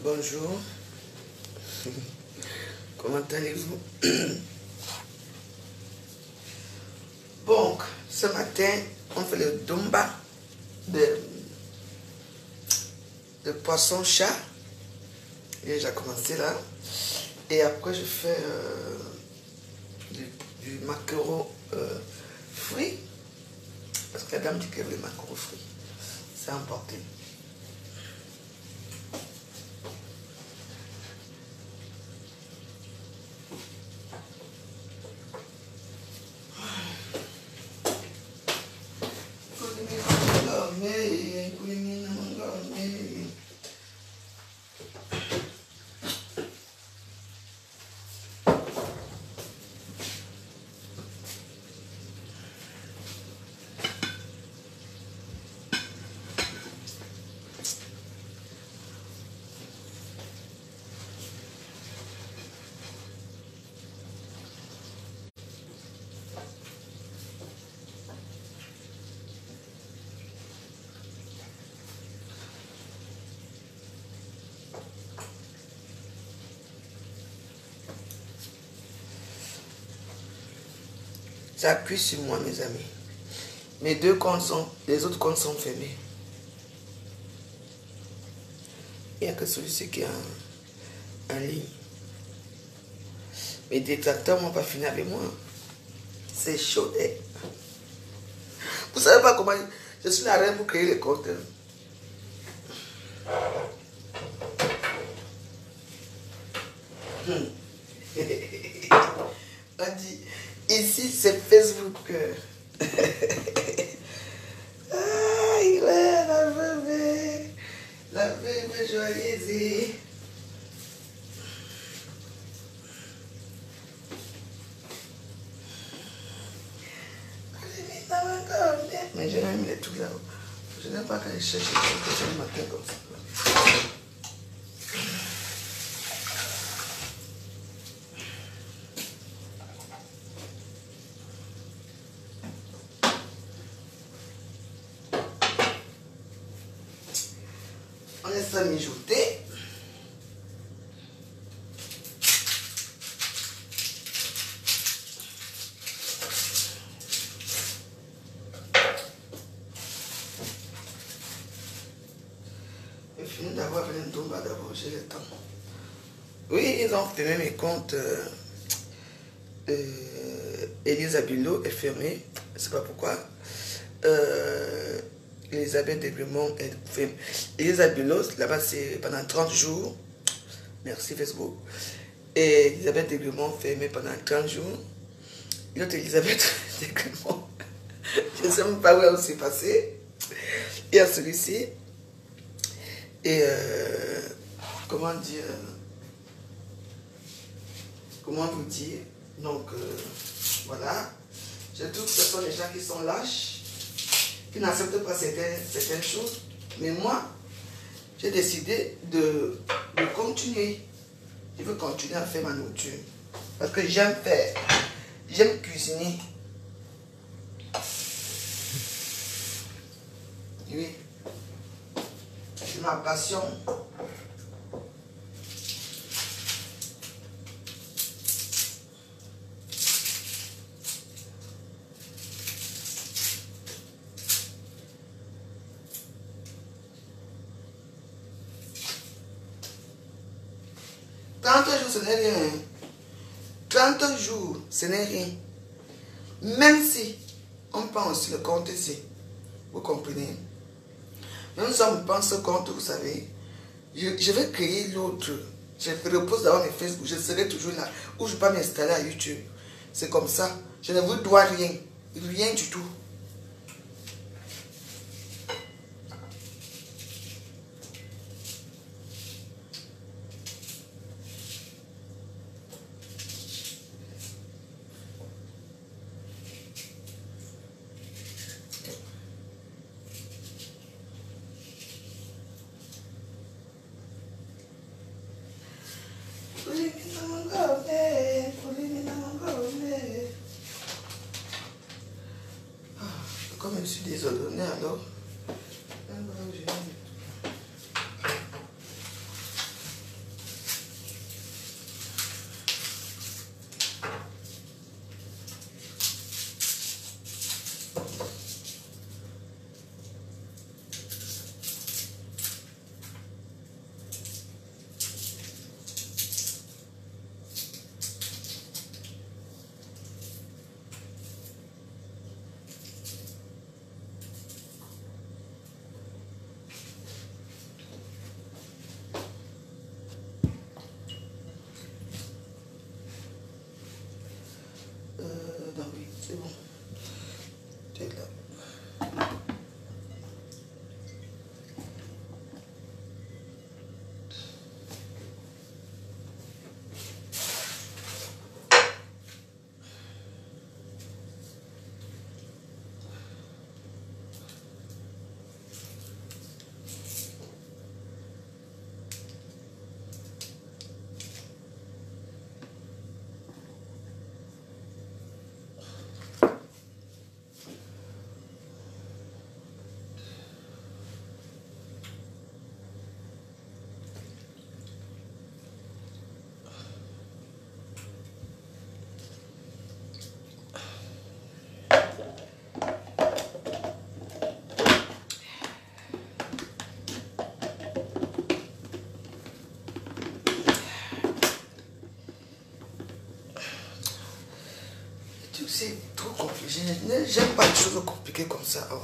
Bonjour. Comment allez-vous? Bon, ce matin, on fait le domba de poisson-chat. Et j'ai commencé là. Et après, je fais du maquereau fruit. Parce que la dame dit qu'elle veut le maquereau fruit. C'est emporté. Ça appuie sur moi, mes amis. Mes deux comptes sont, les autres comptes sont fermés. Il n'y a que celui-ci qui est en ligne. Mes détracteurs n'ont pas fini avec moi. C'est chaud. Vous savez pas comment je suis la reine pour créer les comptes. On dit, ici c'est Facebook. Aïe, ouais, la bébé joyeuse. Mais je n'aime les trucs là-haut. Je n'aime pas quand je cherche quelque chose le matin comme ça. On laisse ça mijoter. Je finis d'avoir fait un domba d'abord, j'ai le temps. Oui, ils ont fermé mes comptes. Elisa Bilo est fermée. Je ne sais pas pourquoi. Elisabeth Déglemont est fermée. Elisa Bilo, là-bas, c'est pendant 30 jours. Merci Facebook. Et Elisabeth Déglemont fermée pendant 30 jours. L'autre Elisabeth Déglemont, je ne sais même pas où elle s'est passée. Il y a celui-ci. Et comment dire, comment vous dire, donc voilà, je trouve que ce sont les gens qui sont lâches, qui n'acceptent pas certaines choses, mais moi, j'ai décidé de continuer, je veux continuer à faire ma nourriture, parce que j'aime faire, j'aime cuisiner, oui, c'est ma passion. Ce n'est rien. 30 jours, ce n'est rien. Même si on pense le compte ici, vous comprenez. Même si on pense ce compte, vous savez, je vais créer l'autre. Je repose d'avoir mes Facebook, je serai toujours là. Ou je ne vais pas m'installer à YouTube. C'est comme ça. Je ne vous dois rien. Rien du tout. Comme je suis désordonné alors. C'est bon. Tu es là. C'est trop compliqué. J'aime pas les choses compliquées comme ça. Oh.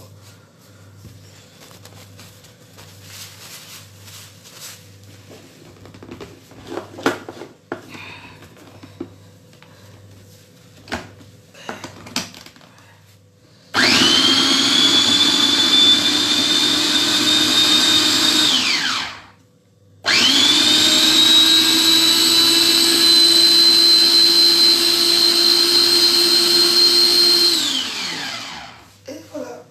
Et voilà.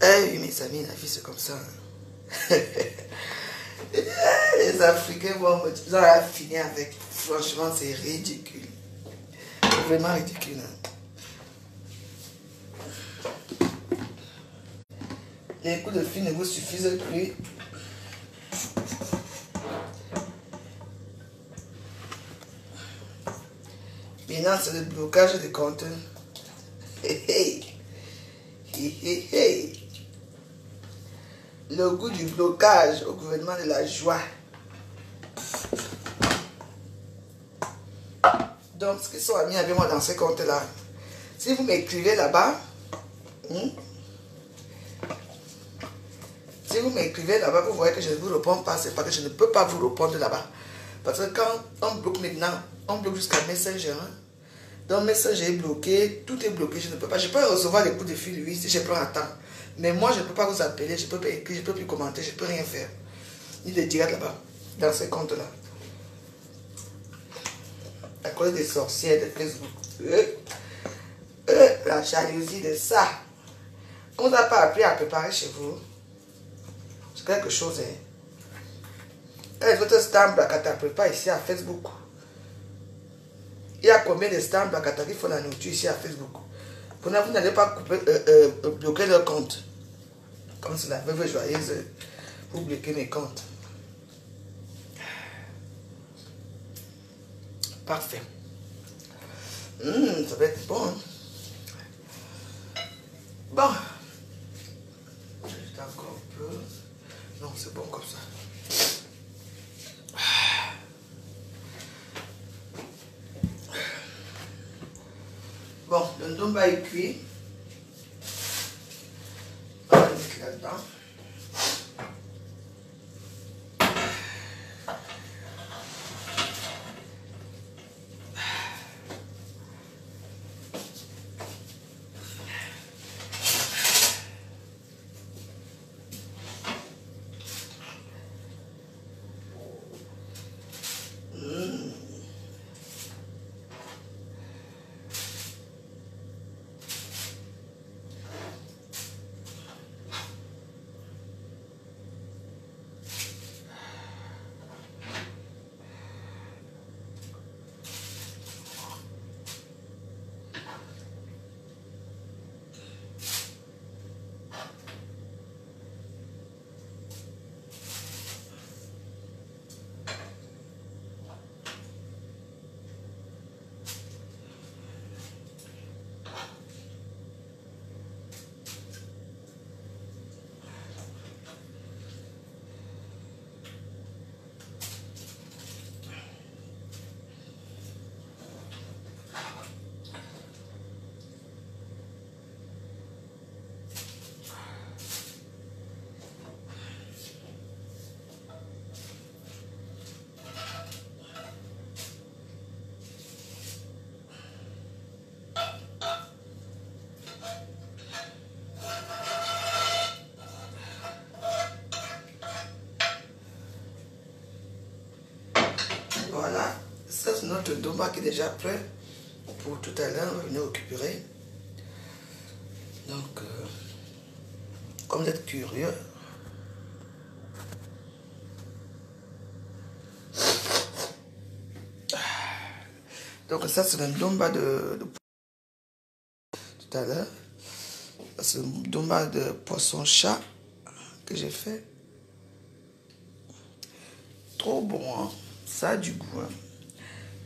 Eh oui, mes amis, la vie c'est comme ça. Les Africains vont me dire, vous allez finir avec. Franchement, c'est ridicule. C'est vraiment ridicule. Hein. Les coups de fil ne vous suffisent plus. Maintenant, c'est le blocage des comptes. Hey, hey. Hey, hey, hey. Le goût du blocage au gouvernement de la joie. Donc, ce qui sont amis avec moi dans ces comptes-là, si vous m'écrivez là-bas, si vous m'écrivez là-bas, vous voyez que je ne vous réponds pas, c'est parce que je ne peux pas vous répondre là-bas. Parce que quand on bloque maintenant, on bloque jusqu'à Messenger. Hein? Donc Messenger est bloqué, tout est bloqué, je ne peux pas. Je peux recevoir des coups de fil, oui, si je prends un temps. Mais moi, je ne peux pas vous appeler, je ne peux pas écrire, je ne peux plus commenter, je ne peux rien faire. Ni de direct là-bas, dans ces comptes-là. À cause des sorcières de Facebook. La jalousie de ça. On ne vous a pas appris à préparer chez vous. C'est quelque chose. Hein. Et votre stamp Blakata prépare ici à Facebook. Il y a combien de stamps Blakata qui font la nourriture ici à Facebook? Vous n'allez pas couper, bloquer leur compte. Comme c'est la veuve joyeuse, vous bloquez mes comptes. Parfait. Ça va être bon. Hein? Bon. Juste encore un peu. Non, c'est bon comme ça. Bon, le ndomba est cuit. On va le mettre là-dedans. notre Domba qui est déjà prêt pour tout à l'heure. On va venir récupérer. Donc, comme vous êtes curieux, donc ça c'est le Domba de tout à l'heure. C'est le Domba de poisson chat que j'ai fait. Trop bon, hein? Ça a du goût. Hein?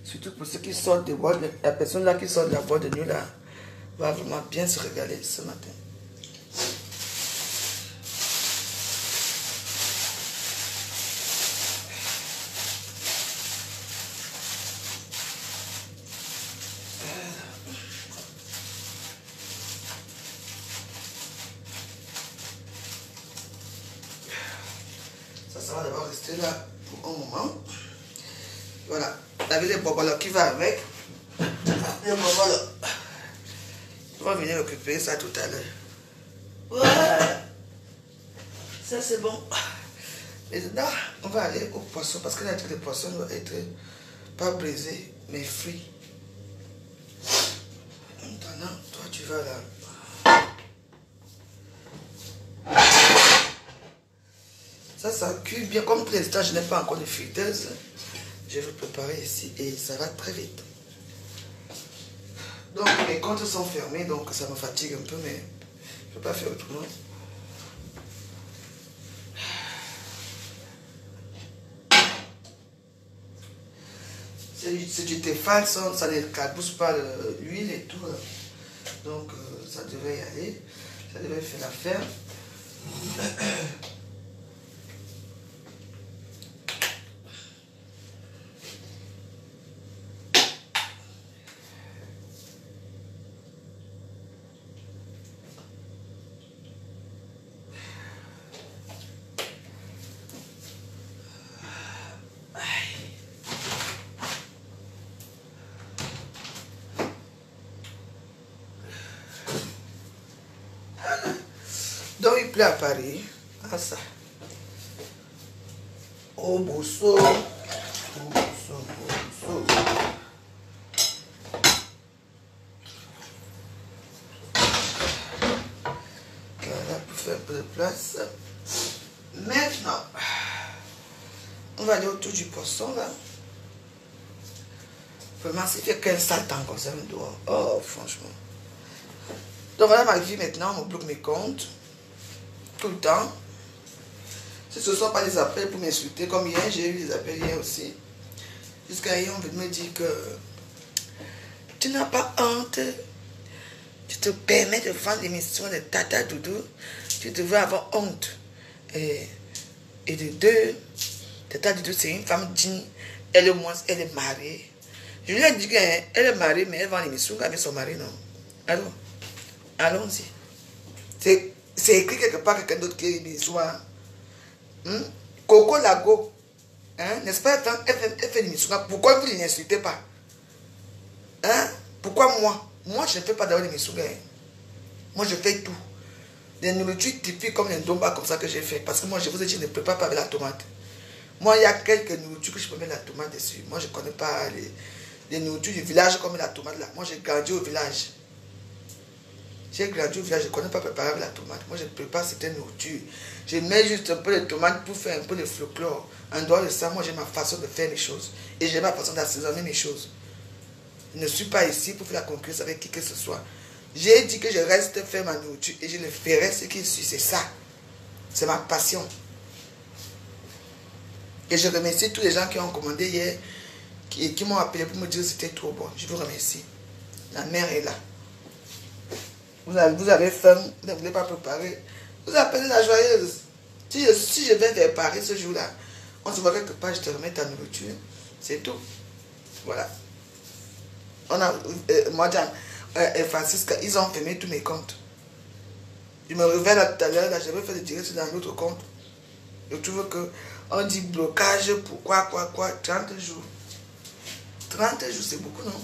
Surtout pour ceux qui sortent de boîte, la personne là qui sort de la boîte de nuit là va vraiment bien se régaler ce matin. Ça va d'abord rester là pour un moment. Voilà, avec les bobolas qui va avec. Les bobolas. On va venir récupérer ça tout à l'heure. Voilà. Ça c'est bon. Maintenant, on va aller au poisson parce que la truc de poisson doit être pas brisé, mais frit. Maintenant, toi tu vas là. Ça cuit bien. Comme pour l'instant, je n'ai pas encore de friteuse. Je vais préparer ici et ça va très vite. Donc, mes comptes sont fermés, donc ça me fatigue un peu, mais je ne peux pas faire autrement. C'est du Tefal, ça ne calbousse pas l'huile et tout. Donc, ça devrait y aller. Ça devrait faire l'affaire. Donc il pleut à Paris. Ah ça. Au Bousseau. Au Bousseau, au Bousseau. Voilà, pour faire un peu de place. Maintenant, on va aller autour du poisson là. Vraiment, c'est fait qu'un sale temps comme ça me doit. Oh, franchement. Donc voilà ma vie maintenant, on bloque mes comptes. Tout le temps. Si ce ne sont pas des appels pour m'insulter, comme hier, j'ai eu des appels hier aussi. Jusqu'à hier, on veut me dire que tu n'as pas honte. Tu te permets de vendre l'émission de Tata Doudou. Tu devrais avoir honte. Et de deux, Tata Doudou, c'est une femme digne. Elle au moins, elle est mariée. Je lui ai dit qu'elle est mariée, mais elle vend l'émission avec son mari, non? Alors, allons-y. C'est écrit quelque part quelqu'un d'autre qui est l'émission. Coco Lago, hein, n'est-ce pas? Elle fait l'émission. Pourquoi vous ne l'insultez pas? Hein? Pourquoi moi? Moi, je ne fais pas d'avoir l'émission. Moi, je fais tout. Des nourritures typiques comme les Domba comme ça que j'ai fait. Parce que moi, je vous ai dit, je ne prépare pas avec la tomate. Moi, il y a quelques nourritures que je peux mettre la tomate dessus. Moi, je ne connais pas les nourritures du village comme la tomate là. Moi, j'ai grandi au village. J'ai grandi au village, je ne connais pas préparer avec la tomate. Moi, je prépare certaines nourritures. Je mets juste un peu de tomate pour faire un peu de folklore. En dehors de ça, moi, j'ai ma façon de faire les choses. Et j'ai ma façon d'assaisonner mes choses. Je ne suis pas ici pour faire la concurrence avec qui que ce soit. J'ai dit que je reste faire ma nourriture et je le ferai ce qui suit. C'est ça. C'est ma passion. Et je remercie tous les gens qui ont commandé hier et qui m'ont appelé pour me dire que c'était trop bon. Je vous remercie. La mère est là. Vous avez faim, vous ne voulez pas préparer. Vous appelez la joyeuse. Si je vais vers Paris ce jour-là, on se voit quelque part, je te remets ta nourriture. C'est tout. Voilà. On a, Madame et Francisca, ils ont fermé tous mes comptes. Je me réveille là tout à l'heure, là, je vais faire des directs dans l'autre compte. Je trouve que on dit blocage pour quoi, 30 jours. 30 jours, c'est beaucoup, non?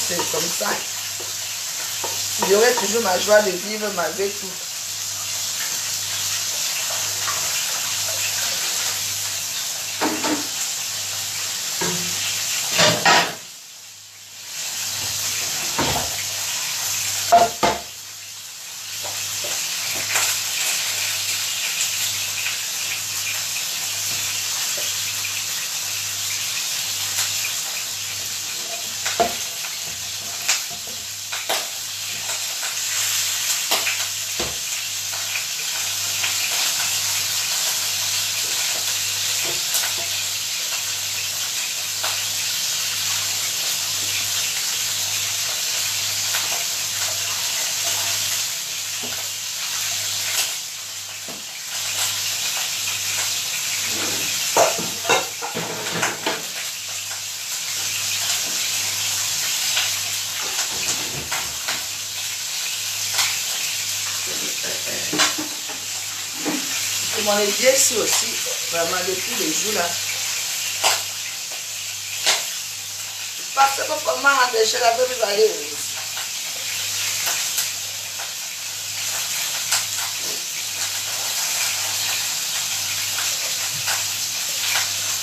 c'est comme ça. J'aurai toujours ma joie de vivre malgré tout. Mon aidé ici aussi, vraiment depuis les jours là. Parce que comment empêcher la bébé d'aller.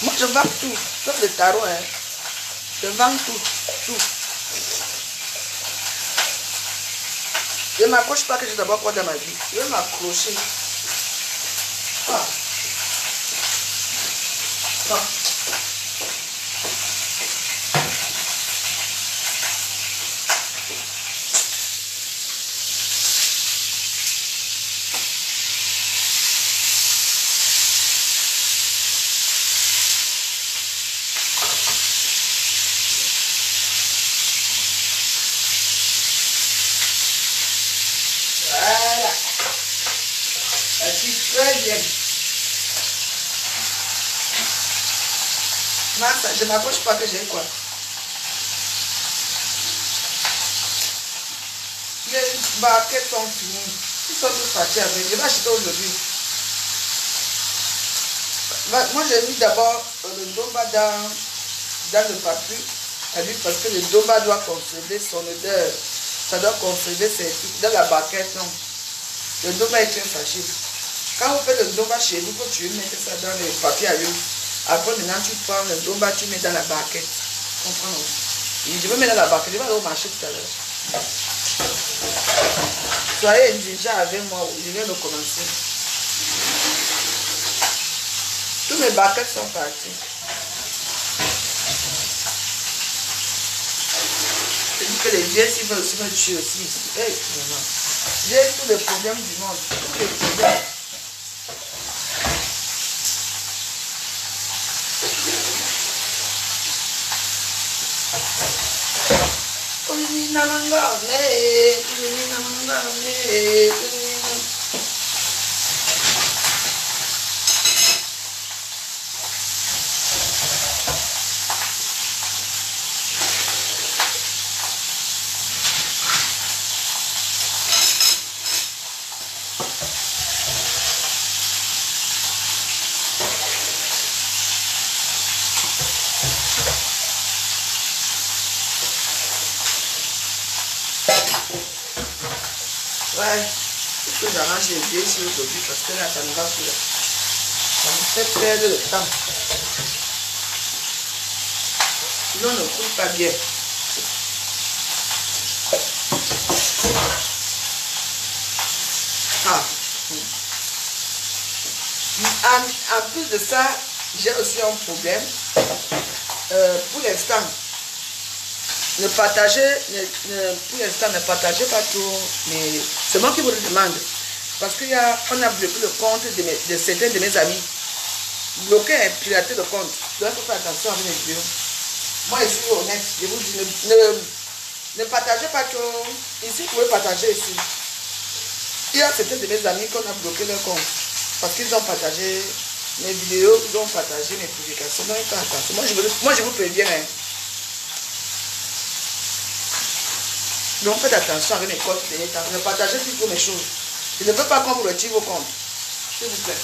Moi je vends tout, sauf le tarot, hein. Je vends tout, tout. Je ne m'accroche pas que j'ai d'abord quoi dans ma vie. Je vais m'accrocher. Ah. Ah. Voilà. Ainsi, très bien. Je ne m'approche pas que j'ai quoi. Les barquettes sont finies. Ils sont tous partis avec. Je vais acheter aujourd'hui. Moi, j'ai mis d'abord le domba dans le papier. Parce que le domba doit conserver son odeur. Ça doit conserver ses trucs. Dans la barquette, non. Le domba est très fragile. Quand vous faites le domba chez vous, quand tu mets ça dans le papier à l'eau. Après, maintenant, tu prends le domba, tu mets dans la barquette. Comprends? Je vais mettre dans la barquette. Je vais aller au marché tout à l'heure. Soyez indulgents avec moi. Je viens de commencer. Tous mes barquettes sont partis. Je dis que les vieux, s'ils veulent aussi me tuer aussi ici. Hey, j'ai tous les problèmes du monde. Tous les problèmes. Ouais, il faut que j'arrange les vieux ici aujourd'hui parce que là, ça me va sur là. Ça me fait perdre le temps. Sinon, on ne coule pas bien. Ah. En plus de ça, j'ai aussi un problème. Pour l'instant, ne partagez, pour l'instant, ne partagez pas tout, mais c'est moi qui vous le demande. Parce qu'on a bloqué le compte de certains de mes amis. Bloqué et pirater le compte. Donc, il faut faire attention avec les vidéos. Moi, je suis honnête. Je vous dis, ne partagez pas tout. Ici, vous pouvez partager ici. Il y a certains de mes amis qu'on a bloqué leur compte. Parce qu'ils ont partagé mes vidéos, ils ont partagé mes publications. Donc, faites attention. Moi, je vous préviens. Hein. Donc faites attention avec mes comptes. Ne partagez plus pour mes choses. Je ne veux pas qu'on vous retire vos comptes. S'il vous plaît.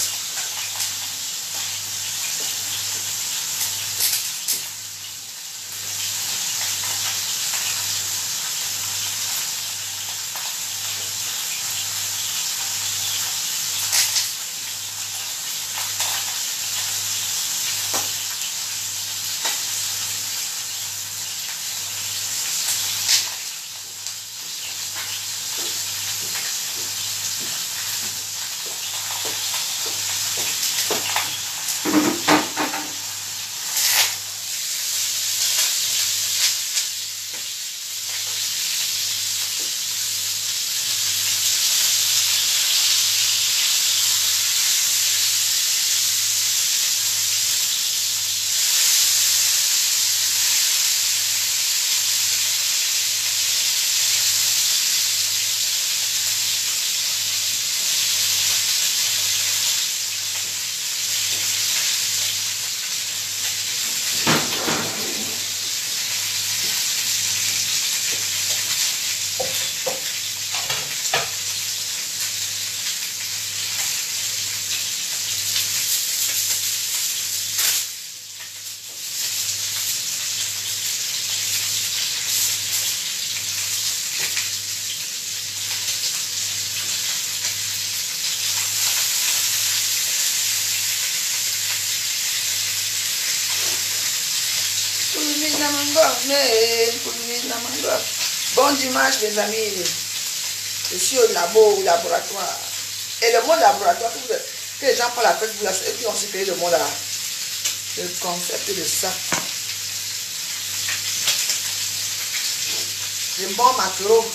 Bon dimanche les amis. Je suis au laboratoire. Et le mot laboratoire, que les gens parlent la tête, et puis on s'est créé le mot là. Le concept de ça. Le bon maquereau.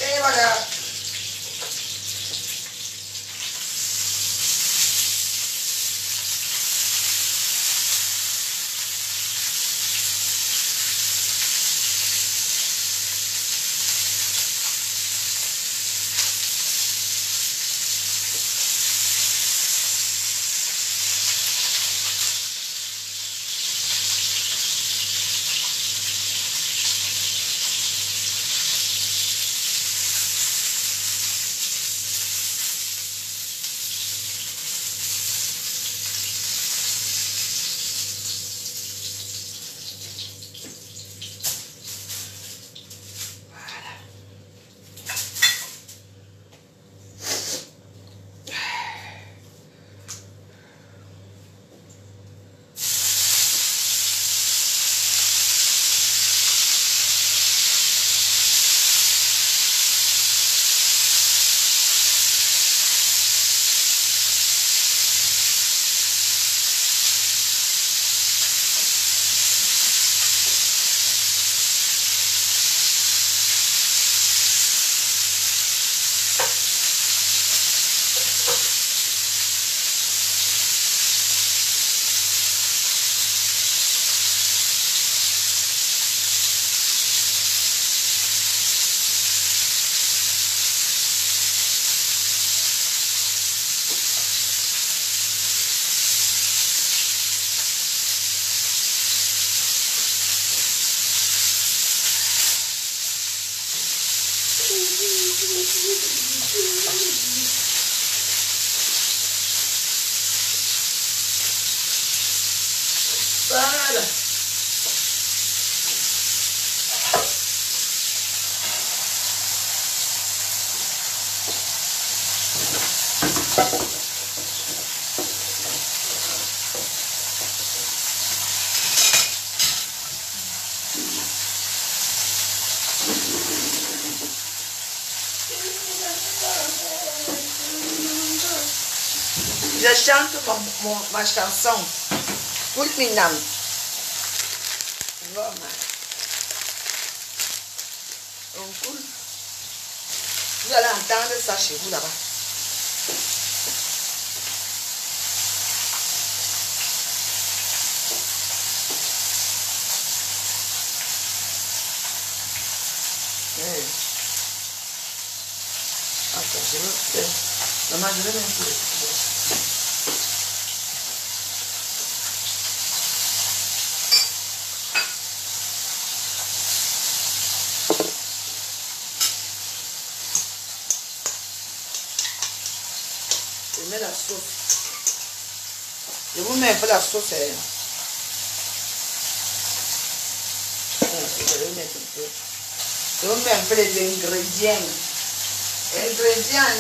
Et voilà. Voilà. Je chante ma chanson. Put Minam. Vous allez entendre ça chez vous là-bas. Attends, je vais... Maman, je vais mettre le... Je mets la sauce. Je vous mets un peu la sauce. Je vais mettre un peu. Je vous mets un peu les ingrédients. Ingrédients.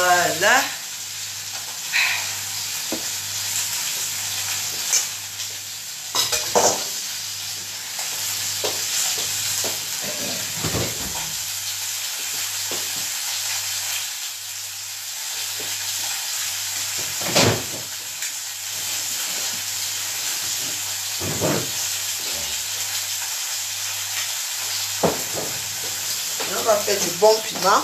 Voilà. On va faire du bon piment.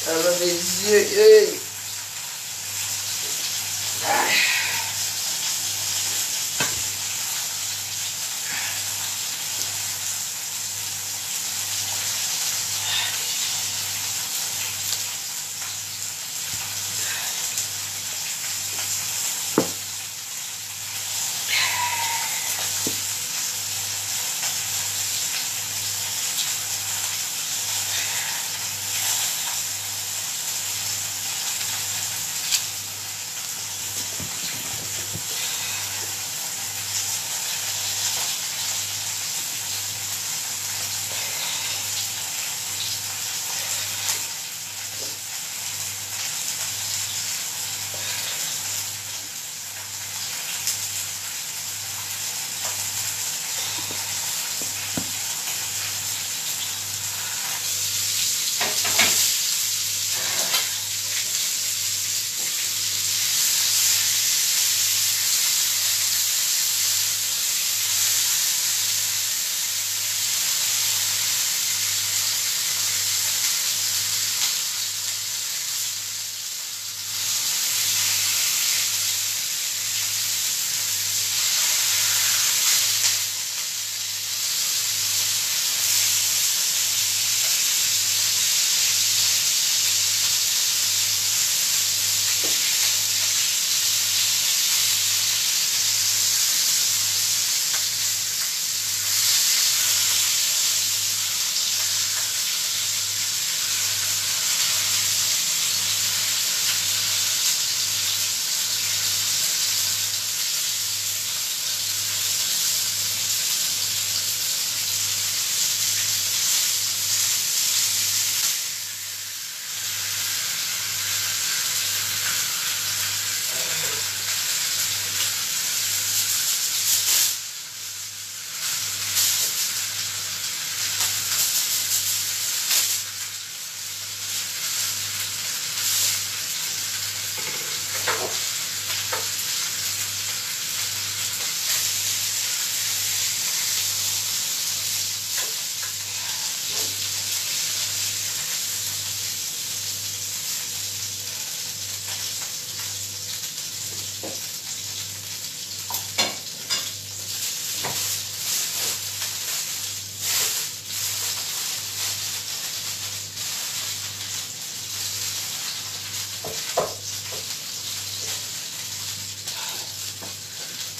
Alors mes yeux,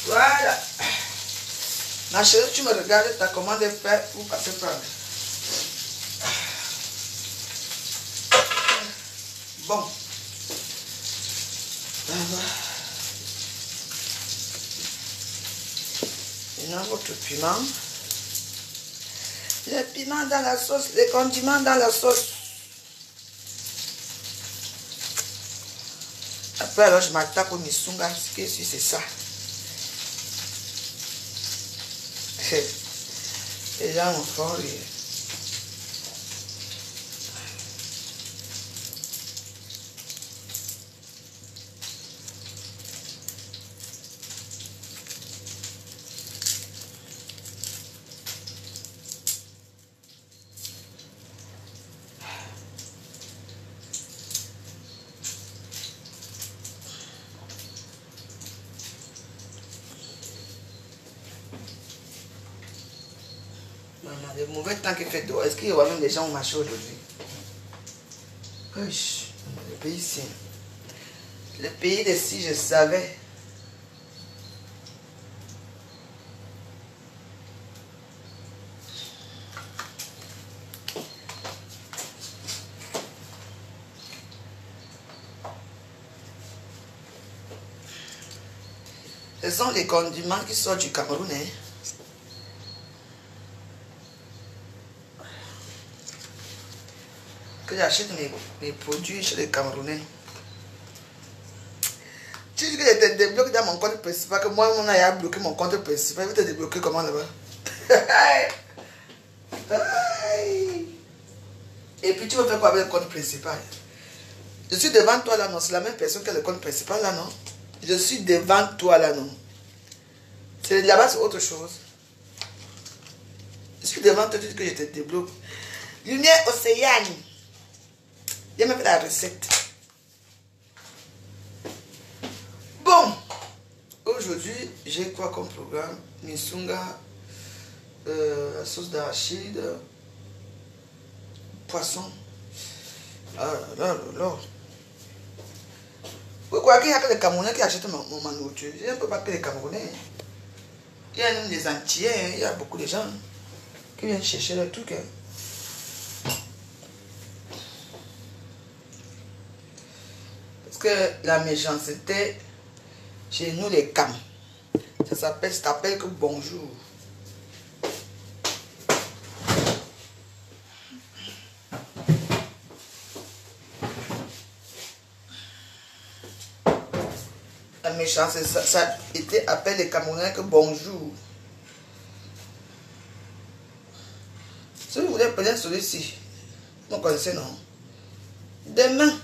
voilà. Ma chérie, tu me regardes, ta commande est faite pour passer prendre. Bon. maintenant votre piment. Le piment dans la sauce, les condiments dans la sauce. Après, alors, je m'attaque au misunga. Ce que c'est ça. Les gens me font rire. Le mauvais temps qu'il fait dehors, est-ce qu'il y aura même des gens au marché aujourd'hui? Le pays ici. Le pays d'ici, je savais. Ce sont les condiments qui sortent du Cameroun, hein. Que j'achète mes produits chez les Camerounais. Tu dis que je te débloque dans mon compte principal, que moi, mon a bloqué mon compte principal. Je vais te débloquer comment là-bas? Et puis tu vas faire quoi avec le compte principal? Je suis devant toi là, non? C'est la même personne que le compte principal là, non? Je suis devant toi là, non? C'est là-bas, c'est autre chose. Je suis devant toi, tu dis que je te débloque. Lumière Océane. J'ai même fait la recette. Bon. Aujourd'hui, j'ai quoi comme programme? Misunga, la sauce d'arachide, poisson. Ah là là là. Pourquoi qu'il n'y a que les Camerounais qui achètent ma nourriture? Je ne peux pas que les Camerounais. Il y a même des Antillais, il y a beaucoup de gens qui viennent chercher le truc. Parce que la méchanceté, chez nous les Cam, ça s'appelle que bonjour. La méchanceté, ça était appelé les Camerounais que bonjour. Si vous voulez prendre celui-ci, vous connaissez, non? Demain,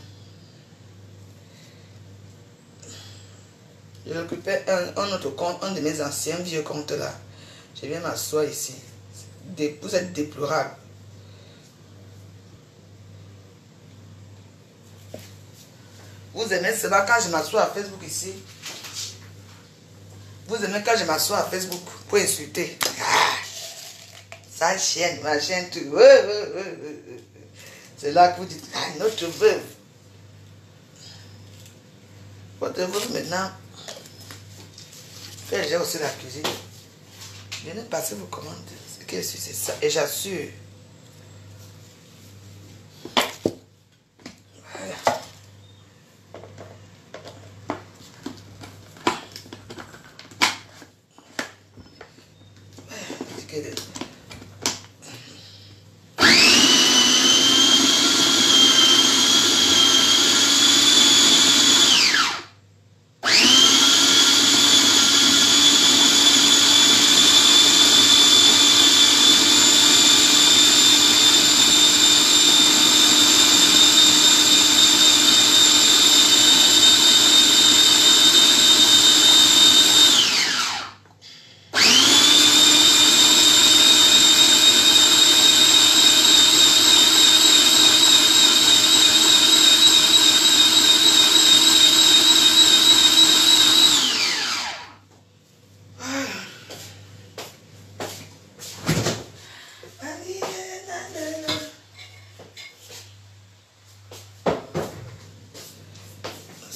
je récupère un autre compte, un de mes anciens vieux comptes là. Je viens m'asseoir ici. Vous êtes déplorable. Vous aimez cela quand je m'assois à Facebook ici? Vous aimez quand je m'assois à Facebook pour insulter? Ah, ça chienne, ma chienne, tout. C'est là que vous dites, ah, notre veuve. Votre veuve maintenant, que j'ai aussi la cuisine. Venez passer vos commandes. C'est ça. Et j'assure. Voilà.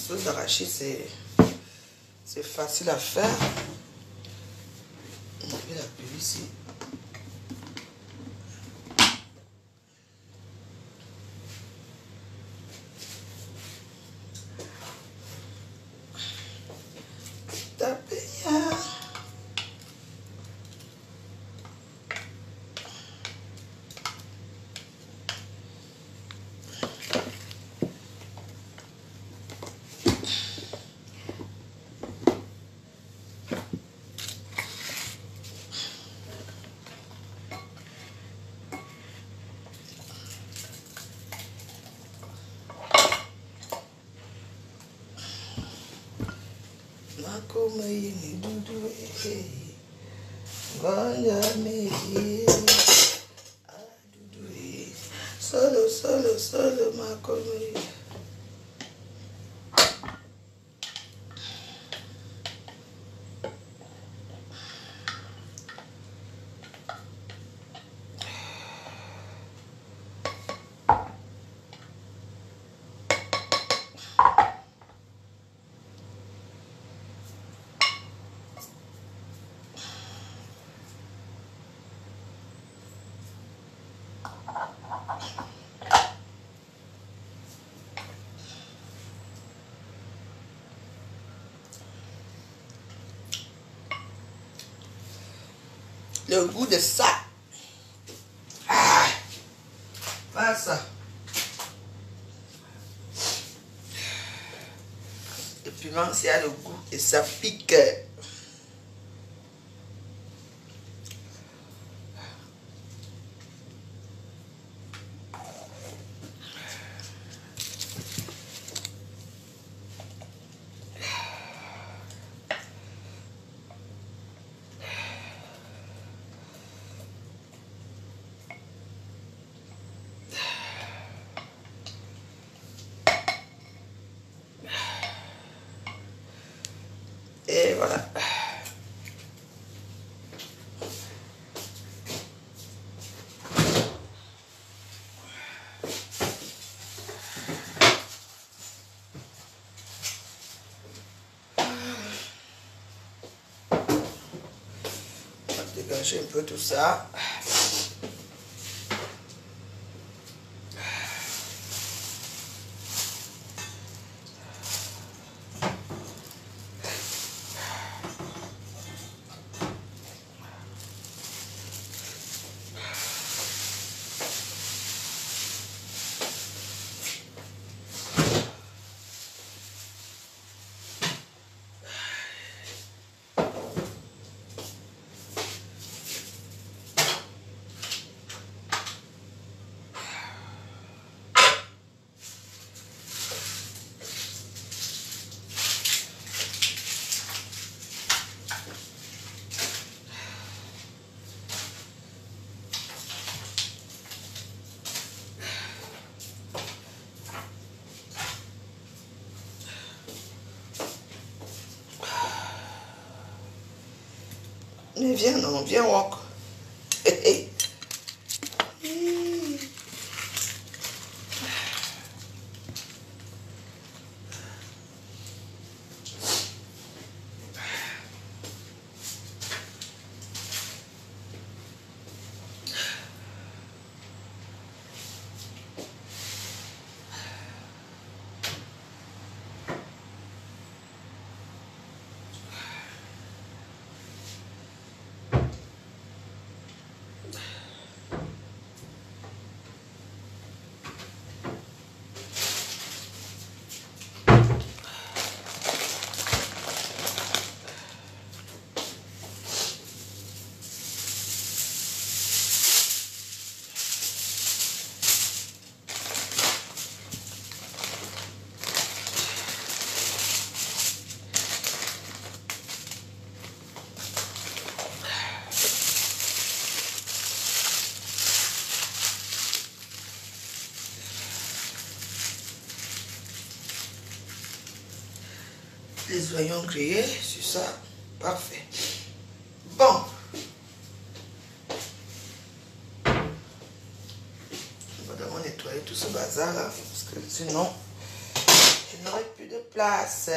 Sauce d'arachide, c'est facile à faire. On met la purée ici. Tapez. comme yini dudu Ganja me dudu solo ma comme le goût de ça. Ah, pas ça. Le piment, c'est a le goût et ça pique. Et voilà. On va dégager un peu tout ça. Mais viens, non, viens walk. Les oignons grillés, c'est ça, parfait. Bon. On va d'abord nettoyer tout ce bazar là, parce que sinon, je n'aurai plus de place.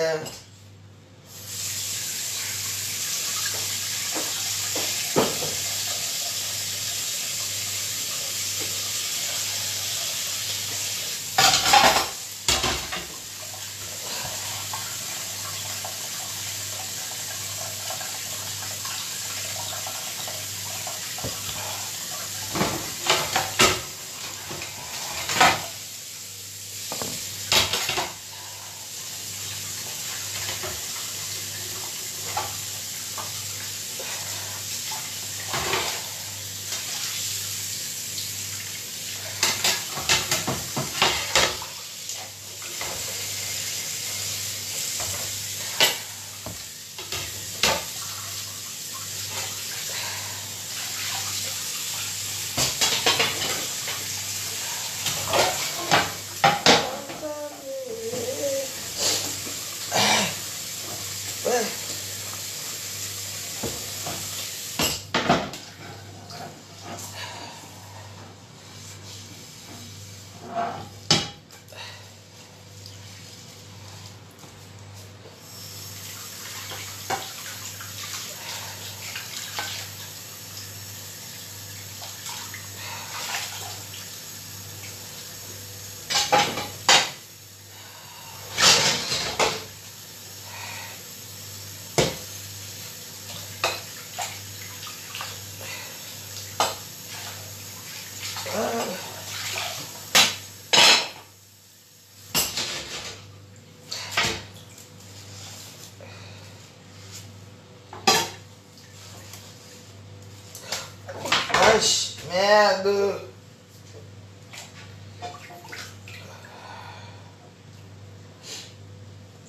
Wesh, merde.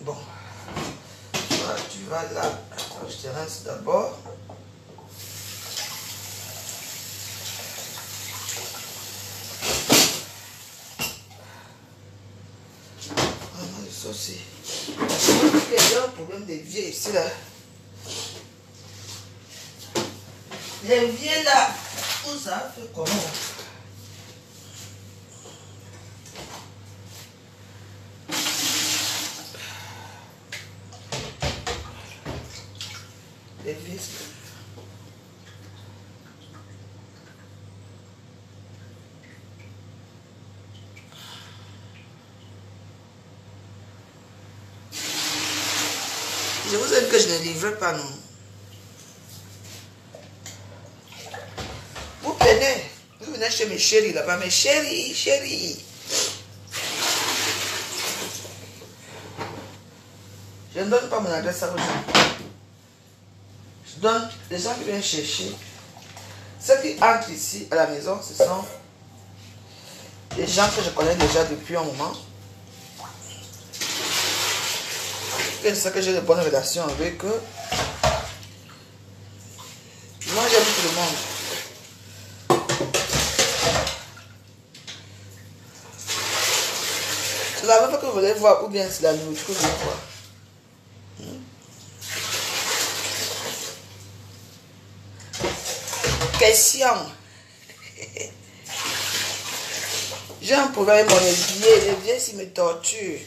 Bon. Toi, tu vas là. Attends, je te rince d'abord. Vraiment, ça aussi. Il y a un problème des vieux ici, là. Les vieux, là. Où ça fait comment? Les vis. Je vous ai dit que je ne livre pas, non. Vous venez. Vous venez chez mes chéris là-bas. Mes chéris, chéris. Je ne donne pas mon adresse à vos gens. Je donne les gens qui viennent chercher. Ceux qui entrent ici à la maison, ce sont des gens que je connais déjà depuis un moment. Je sais que j'ai de bonnes relations avec eux. Moi, j'aime tout le monde. C'est la bouffe que vous voulez voir ou bien c'est la nourriture que vous voulez voir. Question. J'ai un problème avec mon vieux. Les vieux, s'ils me torturent.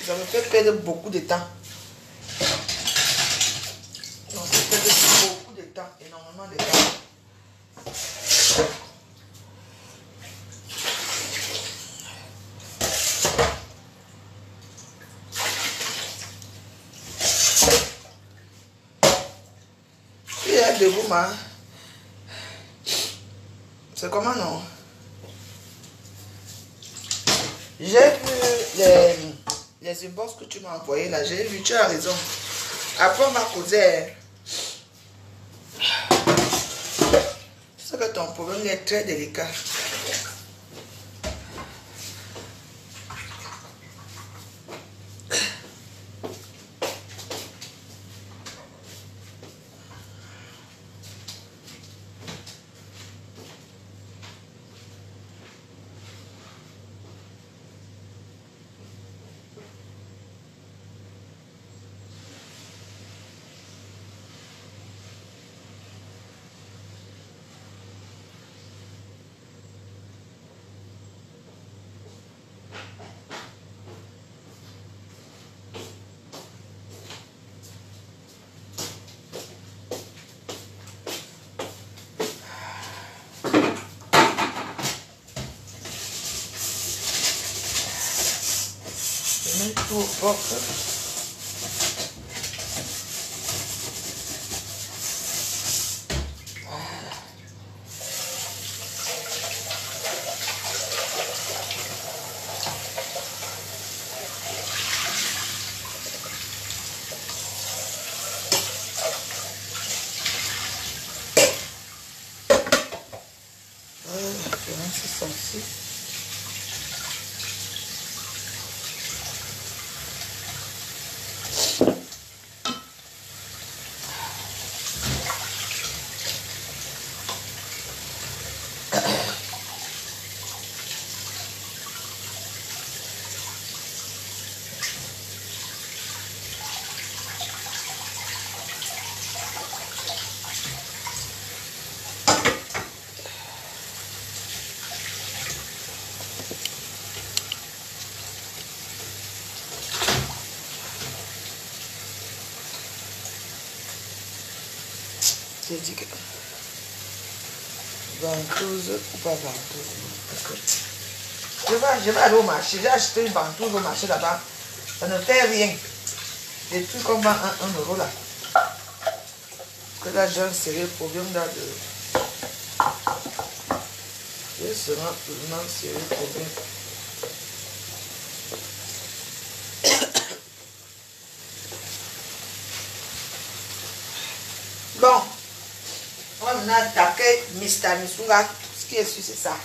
Ça me fait perdre beaucoup de temps. Ça me fait perdre beaucoup de temps, énormément de temps. Il y a debout, ma. C'est comment, non? J'ai vu les inbox que tu m'as envoyé là. J'ai vu, tu as raison. Après, on m'a causé. Je sais que ton problème est très délicat. Tout propre. C'est censé. J'ai dit que ventouse ou pas ventouse. Je vais aller au marché. J'ai acheté une ventouse au marché là-bas. Ça ne fait rien. Des trucs comme 1 euro là. Que là j'ai un sérieux problème là de. J'ai seulement un sérieux problème. Bon. On a attaqué marqué Mr. Misunga. Ce qui est sûr, c'est ça.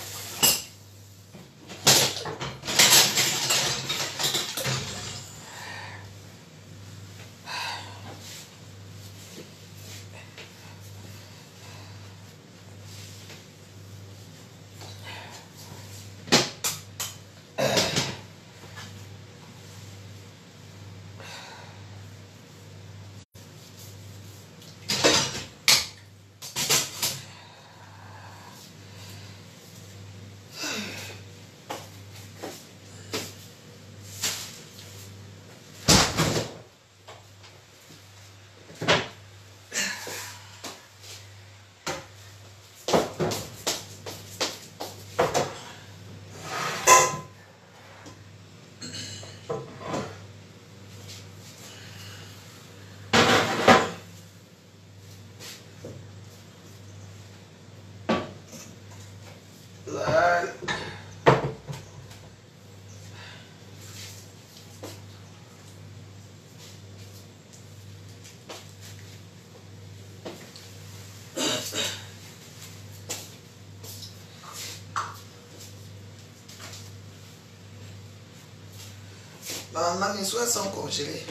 Maman, mes soins sont congelés.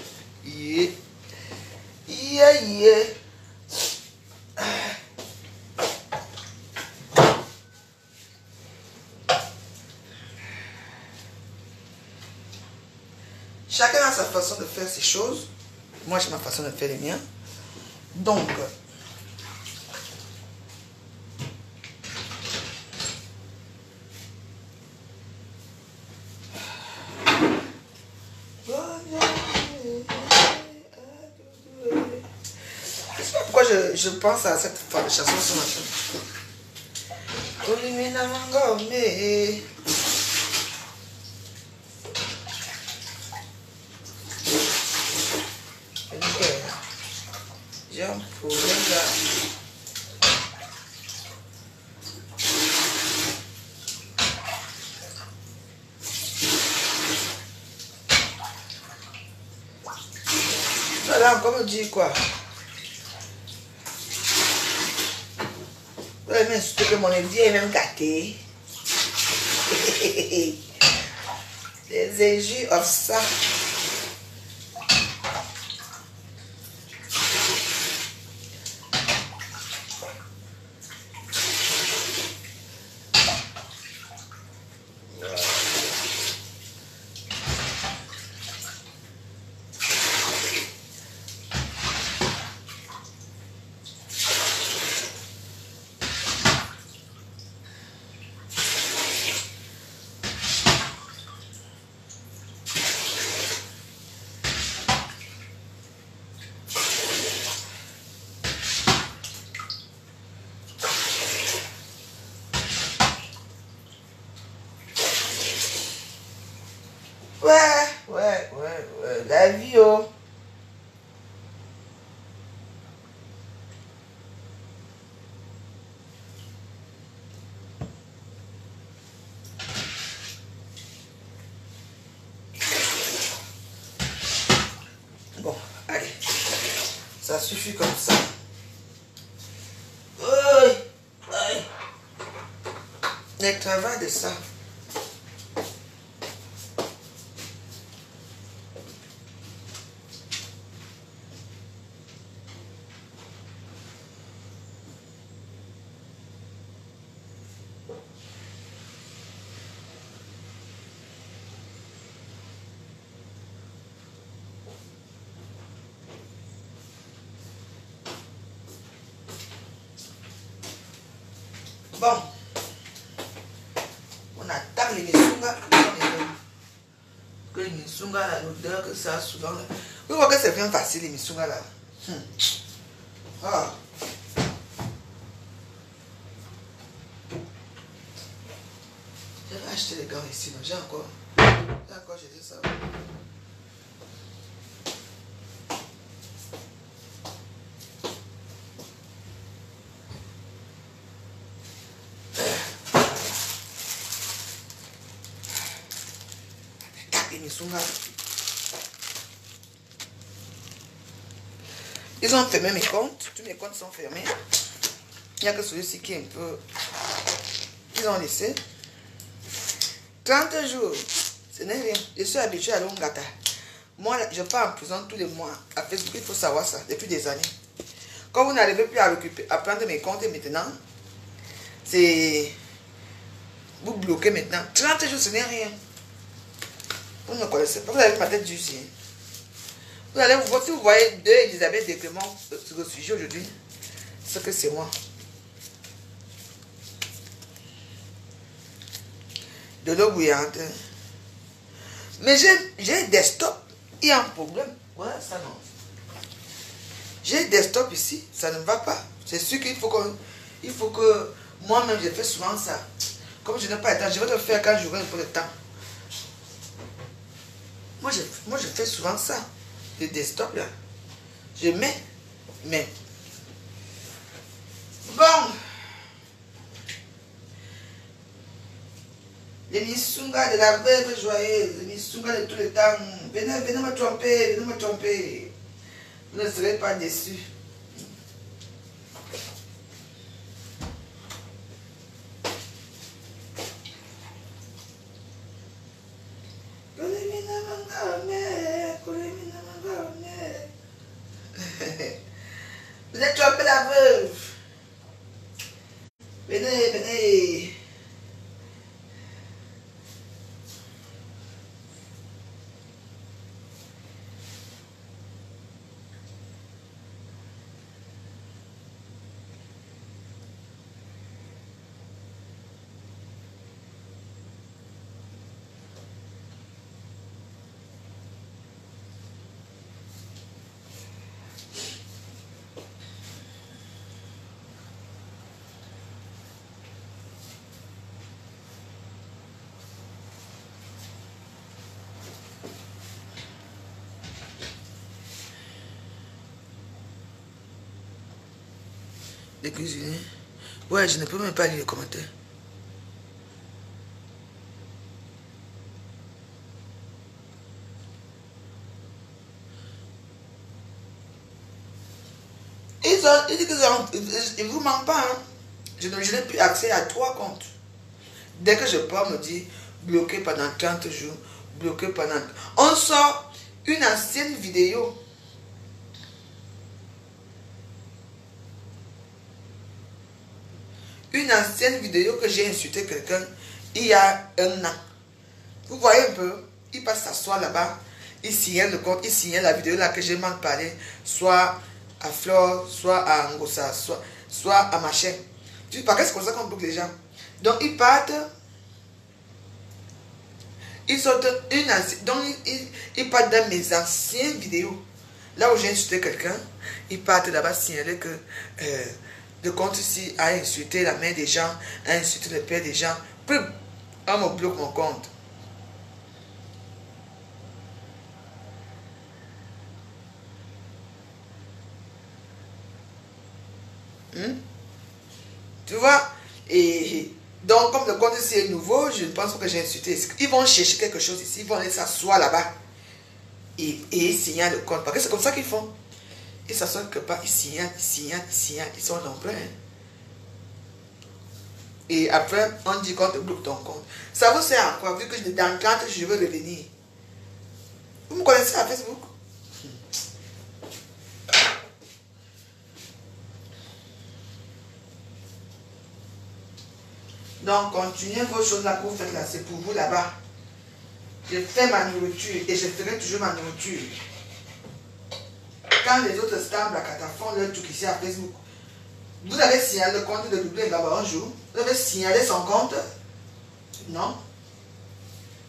Yeah. Yeah, yeah. Chacun a sa façon de faire ses choses. Moi, j'ai ma façon de faire les miens. Donc, pourquoi je pense à cette chanson ce matin. Voilà, encore me dire quoi? Mais surtout que mon évier est même gâté. Les éjus of ça. Ouais, la vie, oh. Bon, allez, ça suffit comme ça. Le travail de ça. Bon, on attaque les misunga. Que les misunga, l'odeur que ça a souvent. Vous voyez que c'est bien facile les misunga là. Ah. Je vais acheter les gants ici, non? J'ai encore jeté ça. Ils ont fermé mes comptes. Tous mes comptes sont fermés. Il n'y a que celui-ci qui est un peu... Ils ont laissé. 30 jours. Ce n'est rien. Je suis habitué à Longata. Moi, je pars en prison tous les mois. À Facebook, il faut savoir ça, depuis des années. Quand vous n'arrivez plus à prendre mes comptes maintenant, c'est... Vous bloquez maintenant. 30 jours, ce n'est rien. Vous ne connaissez pas. Vous avez ma tête dure. Vous allez voir, si vous voyez deux Elisabeth de Clément sur le sujet aujourd'hui, c'est que c'est moi. De l'eau bouillante. Mais j'ai des stops. Il y a un problème. Voilà, ça non. J'ai des stops ici. Ça ne va pas. C'est sûr qu'il faut que moi-même, je fais souvent ça. Comme je n'ai pas le temps, je vais le faire quand j'aurai un peu de temps. Moi, je fais souvent ça. Des stops là. Je mets. Mais. Bon. Les Missunga de la veuve joyeuse, les Missunga de tout le temps. Venez me tromper, venez me tromper. Vous ne serez pas déçus. Vous êtes trompé la veuve. Venez, venez. Les cuisiniers. Ouais, je ne peux même pas lire les commentaires. Ils disent qu'ils ne vous mentent pas. Hein. Je n'ai plus accès à 3 comptes. Dès que je peux me dire bloqué pendant 30 jours, bloqué pendant... On sort une ancienne vidéo. Une ancienne vidéo que j'ai insulté quelqu'un il y a 1 an. Vous voyez un peu, il passe s'asseoir là-bas, il signale le compte, il signale la vidéo là que j'ai mal parlé, soit à Flore, soit à Ngossa, soit à Machin. Parce que c'est comme ça qu'on bloque les gens. Donc ils partent, ils sortent une ancienne, donc ils partent dans mes anciennes vidéos. Là où j'ai insulté quelqu'un, ils partent là-bas signaler que le compte ici a insulté la mère des gens, a insulté le père des gens. Puis, on me bloque mon compte. Tu vois? Et donc, comme le compte ici est nouveau, je ne pense pas que j'ai insulté. Ils vont chercher quelque chose ici, ils vont aller s'asseoir là-bas. Et ils signalent le compte. Parce que c'est comme ça qu'ils font. Ils s'assoient quelque part, ils signalent, ils sont nombreux. Hein. Et après, on dit qu'on te bloque ton compte. Ça vous sert à quoi? Vu que dans 30, je veux revenir. Vous me connaissez à Facebook? Donc, continuez vos choses là que vous faites là. C'est pour vous là-bas. Je fais ma nourriture et je ferai toujours ma nourriture. Quand les autres stars Blakata font leur truc ici à Facebook, vous avez signalé le compte de Doublé là-bas un jour. Vous avez signalé son compte? Non.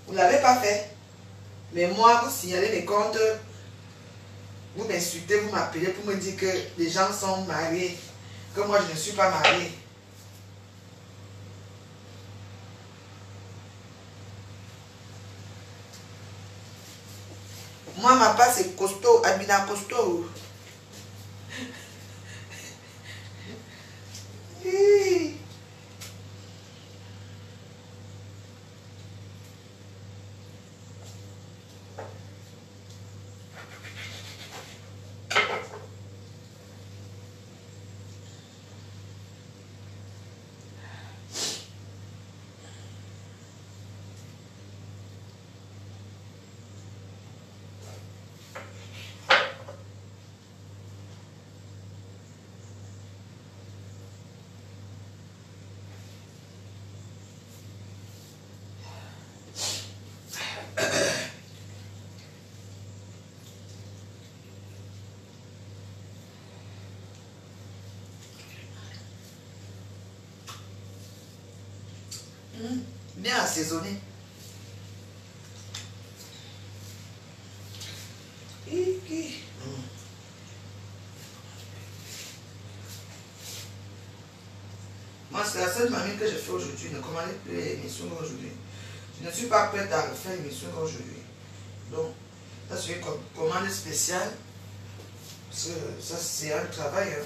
Vous ne l'avez pas fait. Mais moi, vous signalez mes comptes. Vous m'insultez, vous m'appelez pour me dire que les gens sont mariés. Que moi, je ne suis pas marié. Moi, ma part, c'est costaud, Abina costaud. Bien assaisonné. Moi, c'est la seule mamie que je fais aujourd'hui. Ne commandez plus l'émission aujourd'hui. Je ne suis pas prête à refaire l'émission aujourd'hui. Donc, ça c'est une commande spéciale. Parce que ça, c'est un travail. Hein.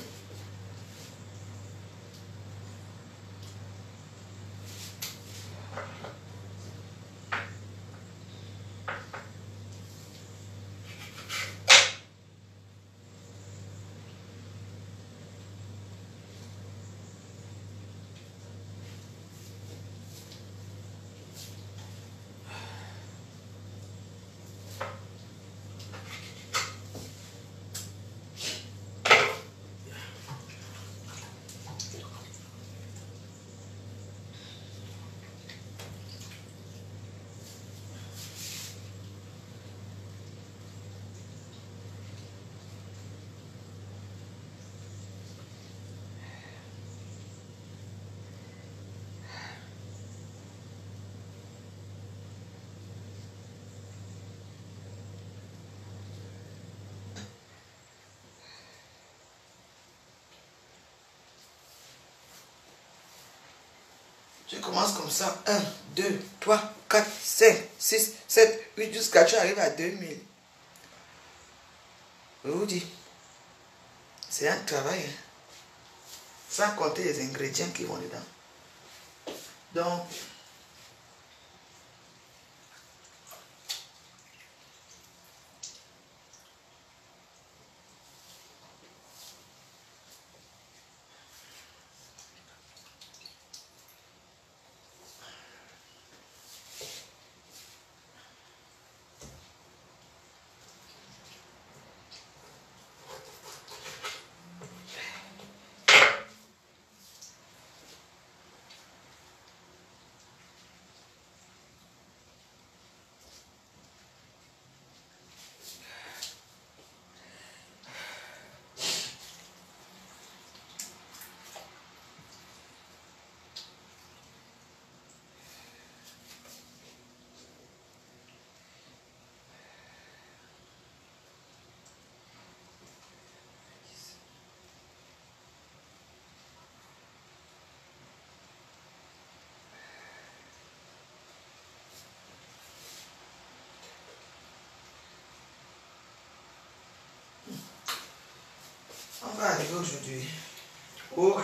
Tu commences comme ça. 1, 2, 3, 4, 5, 6, 7, 8, jusqu'à tu arrives à 2000. Je vous dis, c'est un travail. Hein. Sans compter les ingrédients qui vont dedans. Donc, on va arriver aujourd'hui. Oh.